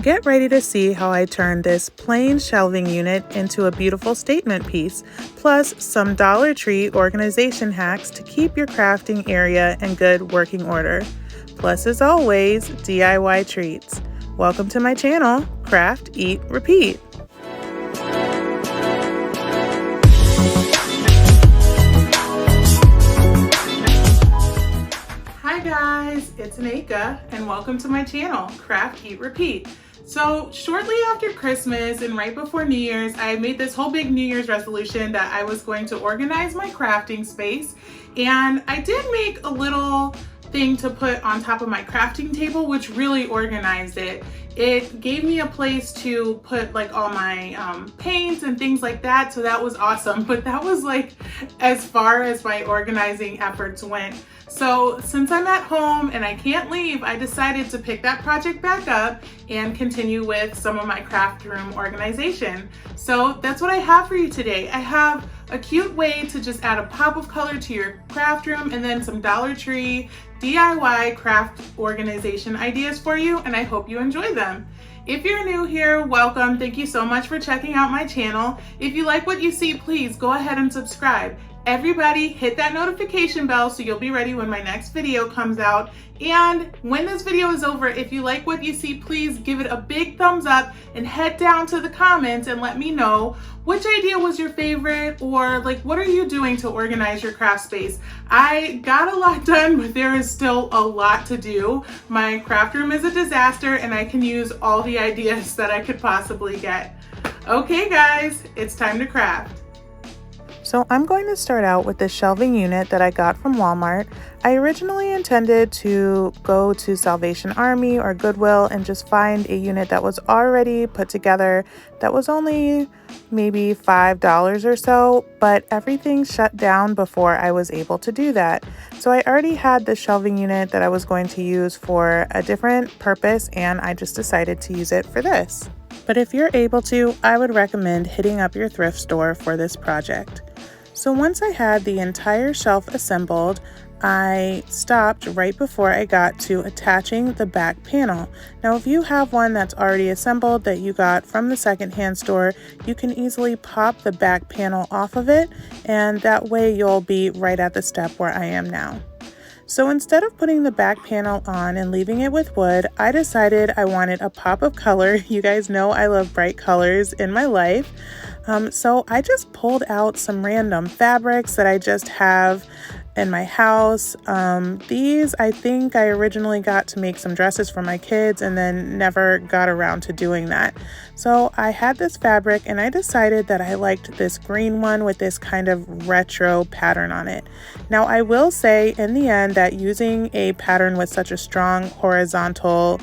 Get ready to see how I turned this plain shelving unit into a beautiful statement piece, plus some Dollar Tree organization hacks to keep your crafting area in good working order. Plus, as always, DIY treats. Welcome to my channel, Craft, Eat, Repeat. Hi guys, it's Aneka and welcome to my channel, Craft, Eat, Repeat. So shortly after Christmas and right before New Year's, I made this whole big New Year's resolution that I was going to organize my crafting space, and I did make a little thing to put on top of my crafting table, which really organized it. It gave me a place to put like all my paints and things like that, so that was awesome. But that was like as far as my organizing efforts went. So since I'm at home and I can't leave, I decided to pick that project back up and continue with some of my craft room organization. So that's what I have for you today. I have a cute way to just add a pop of color to your craft room and then some Dollar Tree DIY craft organization ideas for you, and I hope you enjoy them. If you're new here, welcome. Thank you so much for checking out my channel. If you like what you see, please go ahead and subscribe. Everybody hit that notification bell so you'll be ready when my next video comes out. And when this video is over, if you like what you see, please give it a big thumbs up and head down to the comments and let me know which idea was your favorite, or like what are you doing to organize your craft space. I got a lot done, but there is still a lot to do. My craft room is a disaster and I can use all the ideas that I could possibly get. Okay guys, it's time to craft. So I'm going to start out with this shelving unit that I got from Walmart. I originally intended to go to Salvation Army or Goodwill and just find a unit that was already put together that was only maybe $5 or so, but everything shut down before I was able to do that. So I already had the shelving unit that I was going to use for a different purpose, and I just decided to use it for this. But if you're able to, I would recommend hitting up your thrift store for this project. So once I had the entire shelf assembled, I stopped right before I got to attaching the back panel. Now, if you have one that's already assembled that you got from the secondhand store, you can easily pop the back panel off of it, and that way you'll be right at the step where I am now. So instead of putting the back panel on and leaving it with wood, I decided I wanted a pop of color. You guys know I love bright colors in my life. So I just pulled out some random fabrics that I just have in my house. These I think I originally got to make some dresses for my kids and then never got around to doing that. So I had this fabric and I decided that I liked this green one with this kind of retro pattern on it. Now I will say in the end that using a pattern with such a strong horizontal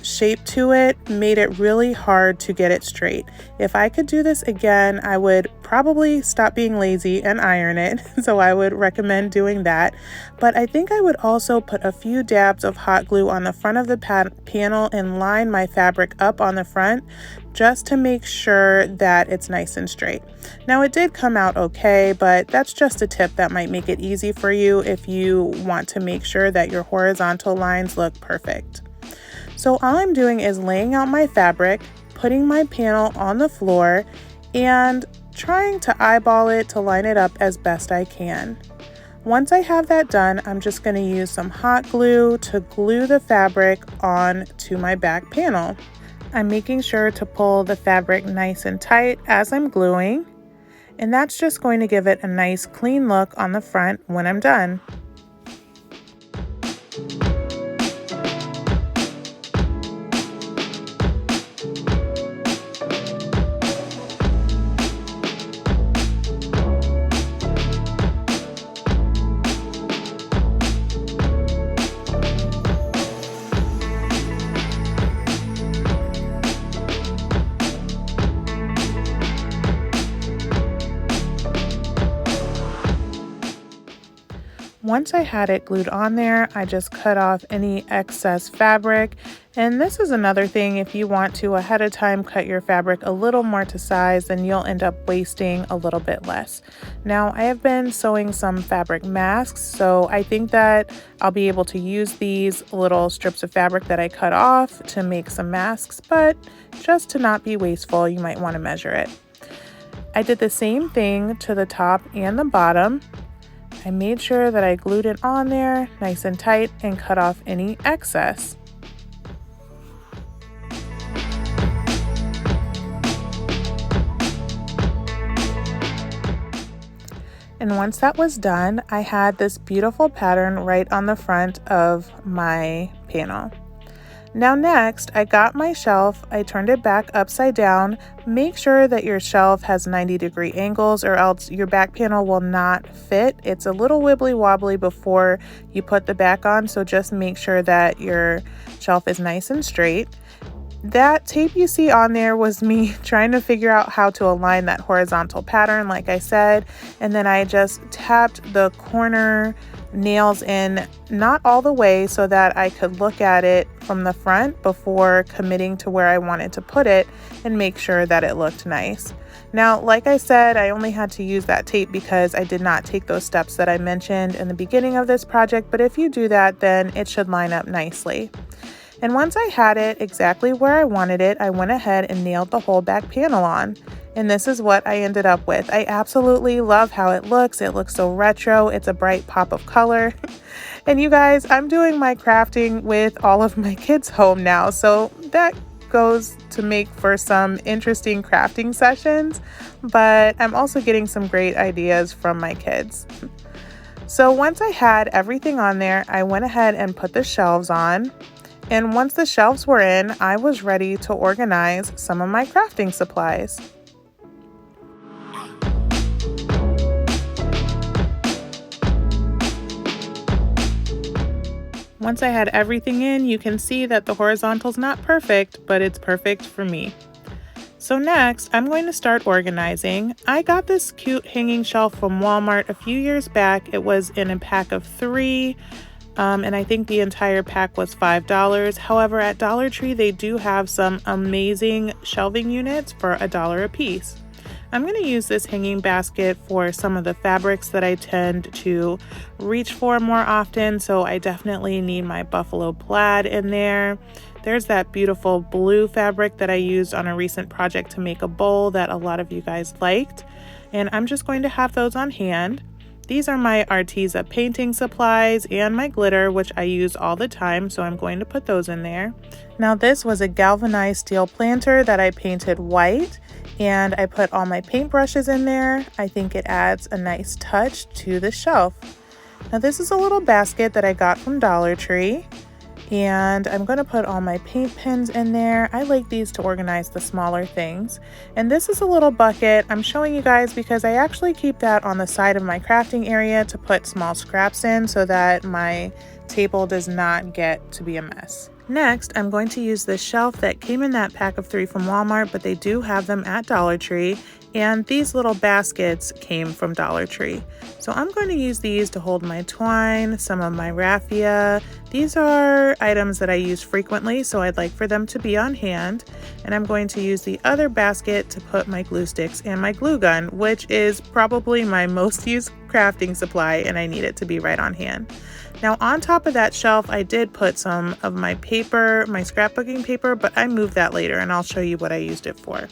shape to it made it really hard to get it straight. If I could do this again, I would probably stop being lazy and iron it, so I would recommend doing that. But I think I would also put a few dabs of hot glue on the front of the panel and line my fabric up on the front just to make sure that it's nice and straight. Now it did come out okay, but that's just a tip that might make it easy for you if you want to make sure that your horizontal lines look perfect. So all I'm doing is laying out my fabric, putting my panel on the floor, and trying to eyeball it to line it up as best I can. Once I have that done, I'm just going to use some hot glue to glue the fabric on to my back panel. I'm making sure to pull the fabric nice and tight as I'm gluing, and that's just going to give it a nice clean look on the front when I'm done. once I had it glued on there, I just cut off any excess fabric. And this is another thing, if you want to ahead of time cut your fabric a little more to size, then you'll end up wasting a little bit less. Now I have been sewing some fabric masks, so I think that I'll be able to use these little strips of fabric that I cut off to make some masks, but just to not be wasteful, you might want to measure it. I did the same thing to the top and the bottom. I made sure that I glued it on there nice and tight and cut off any excess. And once that was done, I had this beautiful pattern right on the front of my panel. Now next, I got my shelf, I turned it back upside down. Make sure that your shelf has 90-degree angles or else your back panel will not fit. It's a little wibbly wobbly before you put the back on, so just make sure that your shelf is nice and straight. That tape you see on there was me trying to figure out how to align that horizontal pattern, like I said, and then I just tapped the corner nails in, not all the way, so that I could look at it from the front before committing to where I wanted to put it and make sure that it looked nice. Now, like I said, I only had to use that tape because I did not take those steps that I mentioned in the beginning of this project, but if you do that, then it should line up nicely. And once I had it exactly where I wanted it, I went ahead and nailed the whole back panel on. And this is what I ended up with. I absolutely love how it looks. It looks so retro. It's a bright pop of color. And you guys, I'm doing my crafting with all of my kids home now, so that goes to make for some interesting crafting sessions, but I'm also getting some great ideas from my kids. So once I had everything on there, I went ahead and put the shelves on. And once the shelves were in, I was ready to organize some of my crafting supplies. Once I had everything in, you can see that the horizontal's not perfect, but it's perfect for me. So next, I'm going to start organizing. I got this cute hanging shelf from Walmart a few years back. It was in a pack of 3. And I think the entire pack was $5. However, at Dollar Tree, they do have some amazing shelving units for $1 a piece. I'm going to use this hanging basket for some of the fabrics that I tend to reach for more often. So I definitely need my buffalo plaid in there. There's that beautiful blue fabric that I used on a recent project to make a bowl that a lot of you guys liked. And I'm just going to have those on hand. These are my Arteza painting supplies and my glitter, which I use all the time, so I'm going to put those in there. Now this was a galvanized steel planter that I painted white, and I put all my paintbrushes in there. I think it adds a nice touch to the shelf. Now this is a little basket that I got from Dollar Tree, and I'm going to put all my paint pens in there. I like these to organize the smaller things. And this is a little bucket I'm showing you guys because I actually keep that on the side of my crafting area to put small scraps in so that my table does not get to be a mess. Next, I'm going to use this shelf that came in that pack of 3 from Walmart, but they do have them at Dollar Tree. And these little baskets came from Dollar Tree. So I'm going to use these to hold my twine, some of my raffia. These are items that I use frequently, so I'd like for them to be on hand. And I'm going to use the other basket to put my glue sticks and my glue gun, which is probably my most used crafting supply, and I need it to be right on hand. Now on top of that shelf, I did put some of my paper, my scrapbooking paper, but I moved that later and I'll show you what I used it for.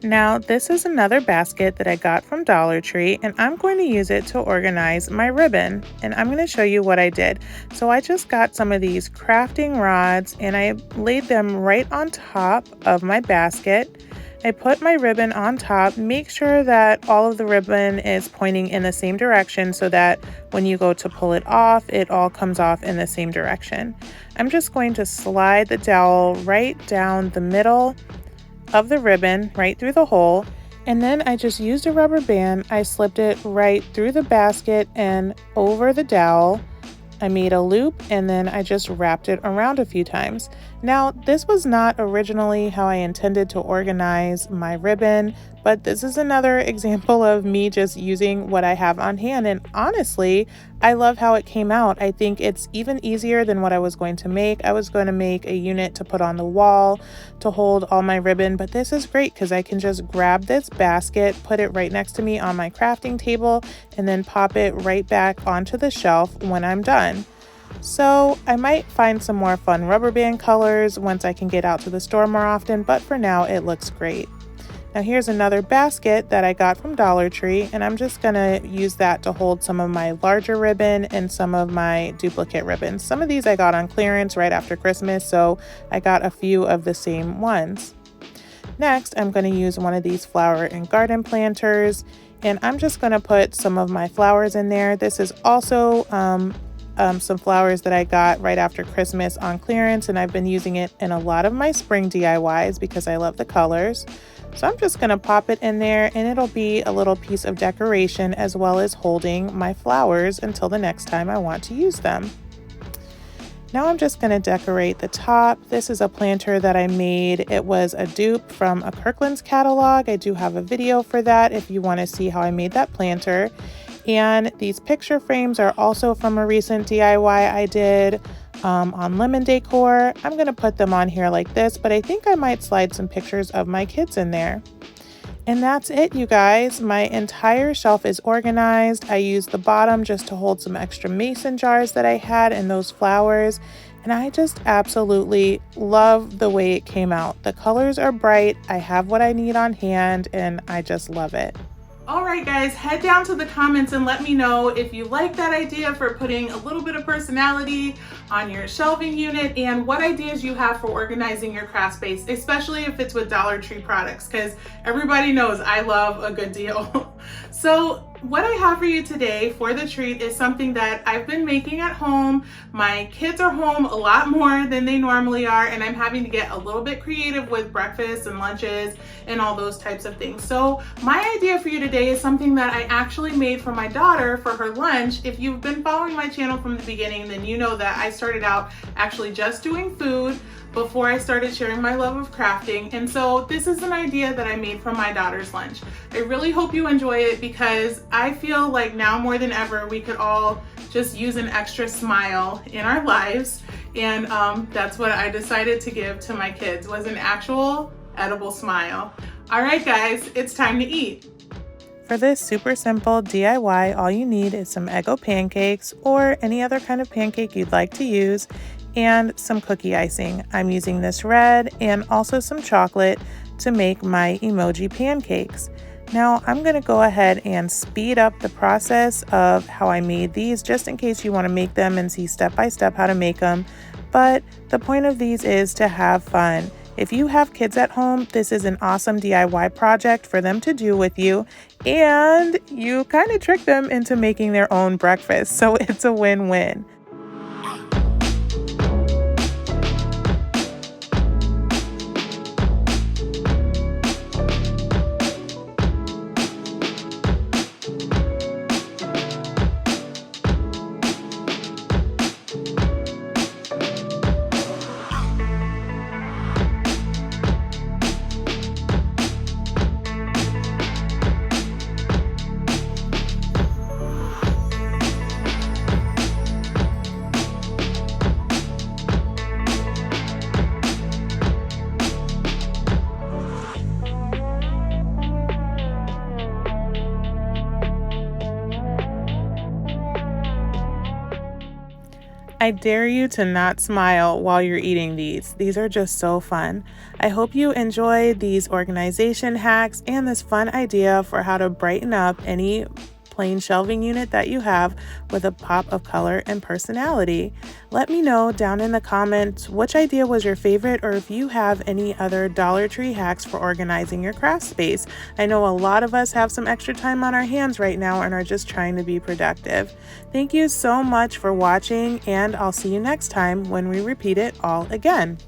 Now this is another basket that I got from Dollar Tree, and I'm going to use it to organize my ribbon, and I'm going to show you what I did. So I just got some of these crafting rods and I laid them right on top of my basket. I put my ribbon on top. Make sure that all of the ribbon is pointing in the same direction so that when you go to pull it off, it all comes off in the same direction. I'm just going to slide the dowel right down the middle of the ribbon, right through the hole, and then I just used a rubber band. I slipped it right through the basket and over the dowel. I made a loop and then I just wrapped it around a few times. Now, this was not originally how I intended to organize my ribbon, but this is another example of me just using what I have on hand. And honestly, I love how it came out. I think it's even easier than what I was going to make. I was going to make a unit to put on the wall to hold all my ribbon, but this is great because I can just grab this basket, put it right next to me on my crafting table, and then pop it right back onto the shelf when I'm done. So I might find some more fun rubber band colors once I can get out to the store more often, but for now it looks great. Now here's another basket that I got from Dollar Tree, and I'm just gonna use that to hold some of my larger ribbon and some of my duplicate ribbons. Some of these I got on clearance right after Christmas, so I got a few of the same ones. Next, I'm gonna use one of these flower and garden planters, and I'm just gonna put some of my flowers in there. This is also some flowers that I got right after Christmas on clearance, and I've been using it in a lot of my spring DIYs because I love the colors. So I'm just going to pop it in there, and it'll be a little piece of decoration as well as holding my flowers until the next time I want to use them. Now I'm just going to decorate the top. This is a planter that I made. It was a dupe from a Kirkland's catalog. I do have a video for that if you want to see how I made that planter. And these picture frames are also from a recent DIY I did on Lemon Decor. I'm going to put them on here like this, but I think I might slide some pictures of my kids in there. And that's it, you guys. My entire shelf is organized. I used the bottom just to hold some extra mason jars that I had and those flowers. And I just absolutely love the way it came out. The colors are bright. I have what I need on hand, and I just love it. Alright guys, head down to the comments and let me know if you like that idea for putting a little bit of personality on your shelving unit and what ideas you have for organizing your craft space, especially if it's with Dollar Tree products, because everybody knows I love a good deal. So what I have for you today for the treat is something that I've been making at home. My kids are home a lot more than they normally are, and I'm having to get a little bit creative with breakfast and lunches and all those types of things. So my idea for you today is something that I actually made for my daughter for her lunch. If you've been following my channel from the beginning, then you know that I started out actually just doing food before I started sharing my love of crafting. And so this is an idea that I made for my daughter's lunch. I really hope you enjoy it because I feel like now more than ever, we could all just use an extra smile in our lives. And that's what I decided to give to my kids, was an actual edible smile. All right, guys, it's time to eat. For this super simple DIY, all you need is some Eggo pancakes or any other kind of pancake you'd like to use, and some cookie icing. I'm using this red and also some chocolate to make my emoji pancakes. Now I'm going to go ahead and speed up the process of how I made these, just in case you want to make them and see step by step how to make them. But the point of these is to have fun. If you have kids at home, this is an awesome DIY project for them to do with you, and you kind of trick them into making their own breakfast, so it's a win-win. I dare you to not smile while you're eating these. These are just so fun. I hope you enjoy these organization hacks and this fun idea for how to brighten up any plain shelving unit that you have with a pop of color and personality. Let me know down in the comments which idea was your favorite, or if you have any other Dollar Tree hacks for organizing your craft space. I know a lot of us have some extra time on our hands right now and are just trying to be productive. Thank you so much for watching, and I'll see you next time when we repeat it all again.